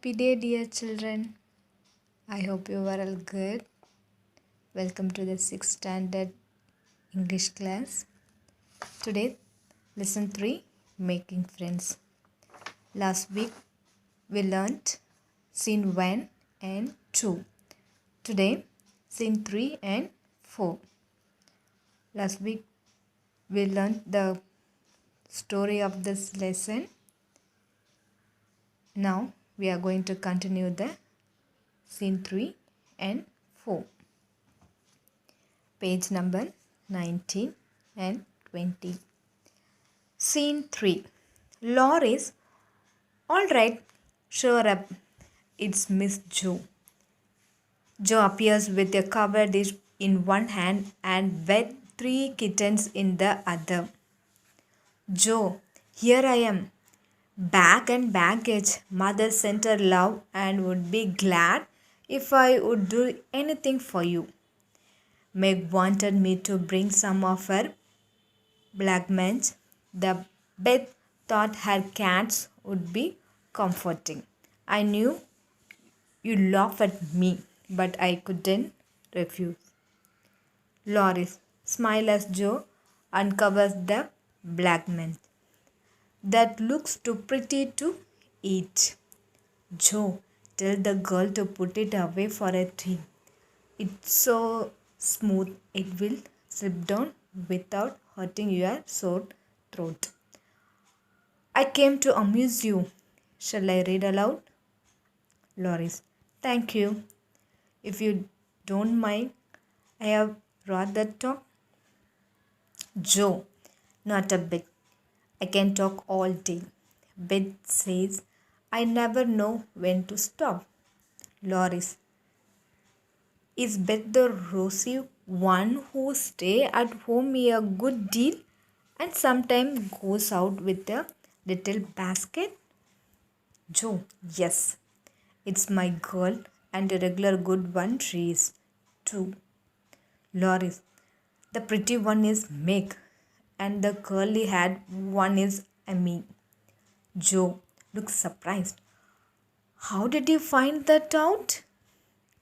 Happy day, dear children. I hope you are all good. Welcome to the 6th standard English class. Today, lesson 3 Making Friends. Last week, we learnt scene 1 and 2. Today, scene 3 and 4. Last week, we learnt the story of this lesson. Now, we are going to continue the scene 3 and 4. Page number 19 and 20. Scene 3. Loris, all right, sure up. It's Miss Joe. Joe appears with a covered dish in one hand and wet 3 kittens in the other. Joe, here I am. Bag and baggage. Mother sent her love and would be glad if I would do anything for you. Meg wanted me to bring some of her blackmans. The Beth thought her cats would be comforting. I knew you laugh at me, but I couldn't refuse. Loris smiled as Joe uncovers the blackmans. That looks too pretty to eat. Joe, tell the girl to put it away for a tea. It's so smooth it will slip down without hurting your sore throat. I came to amuse you. Shall I read aloud? Loris, thank you. If you don't mind, I have rather talk. Joe, not a bit. I can talk all day. Beth says, I never know when to stop. Loris, is Beth the rosy one who stay at home a good deal and sometimes goes out with a little basket? Joe, yes. It's my girl and a regular good one she is too. Loris, the pretty one is Meg and the curly haired one is Amy. Joe looks surprised. How did you find that out?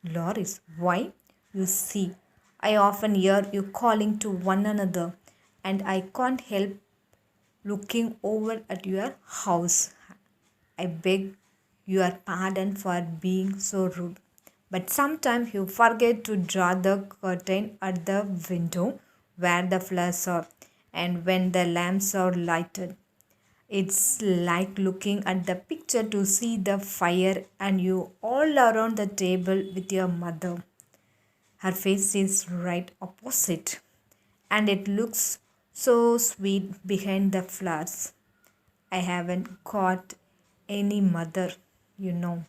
Loris, why? You see, I often hear you calling to one another and I can't help looking over at your house. I beg your pardon for being so rude, but sometimes you forget to draw the curtain at the window where the flowers are and when the lamps are lighted. It's like looking at the picture to see the fire and you all around the table with your mother. Her face is right opposite and it looks so sweet behind the flowers. I haven't got any mother, you know.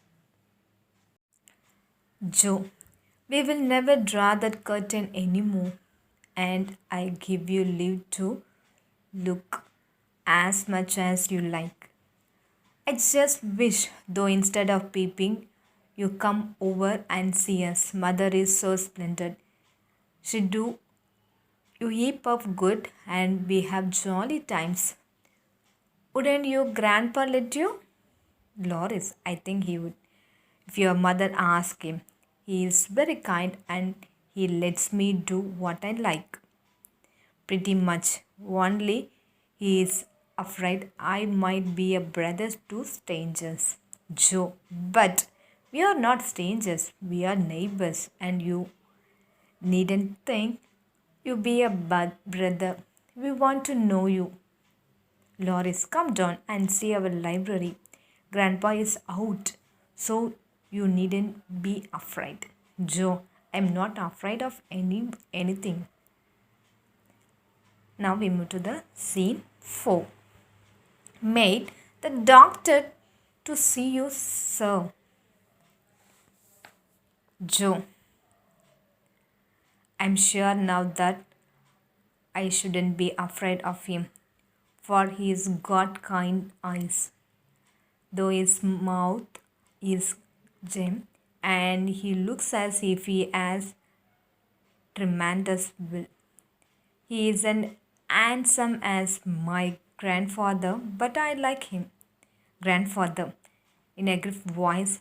Joe, we will never draw that curtain anymore and I give you leave to look as much as you like. I just wish, though, instead of peeping, you come over and see us. Mother is so splendid. She do you heap of good and we have jolly times. Wouldn't your grandpa let you? Loris, I think he would. If your mother asks him, he is very kind and he lets me do what I like. Pretty much. Only he is afraid I might be a brother to strangers. Joe, but we are not strangers, we are neighbors, and you needn't think you be a brother. We want to know you. Loris, come down and see our library. Grandpa is out, so you needn't be afraid. Joe, I'm not afraid of anything. Now we move to the scene 4. Maid, the doctor to see you, sir. Joe, I'm sure now that I shouldn't be afraid of him, for he's got kind eyes, though his mouth is gem, and he looks as if he has tremendous will. He isn't handsome as my grandfather, but I like him. Grandfather, in a gruff voice.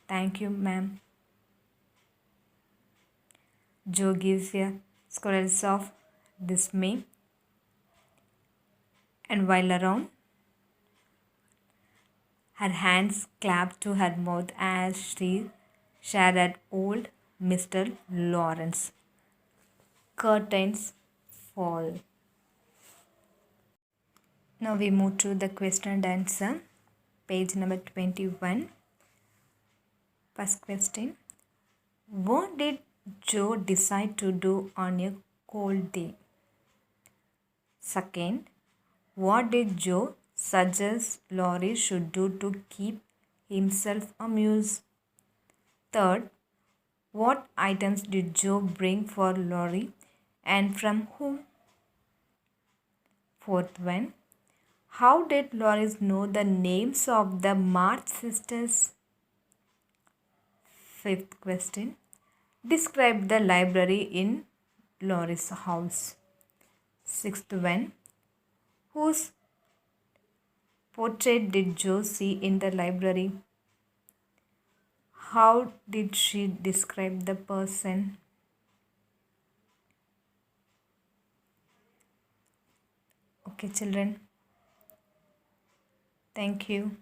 Thank you, ma'am. Joe gives a squirrel of dismay and while around, her hands clapped to her mouth as she stared at old Mr. Lawrence. Curtains fall. Now we move to the question and answer. Page number 21. First question. What did Joe decide to do on a cold day? Second, what did Joe suggest Laurie should do to keep himself amused? Third, what items did Joe bring for Laurie and from whom? Fourth one, how did Laurie know the names of the March sisters? Fifth question, describe the library in Laurie's house. Sixth one, whose portrait did Joe see in the library? How did she describe the person? Okay, children. Thank you.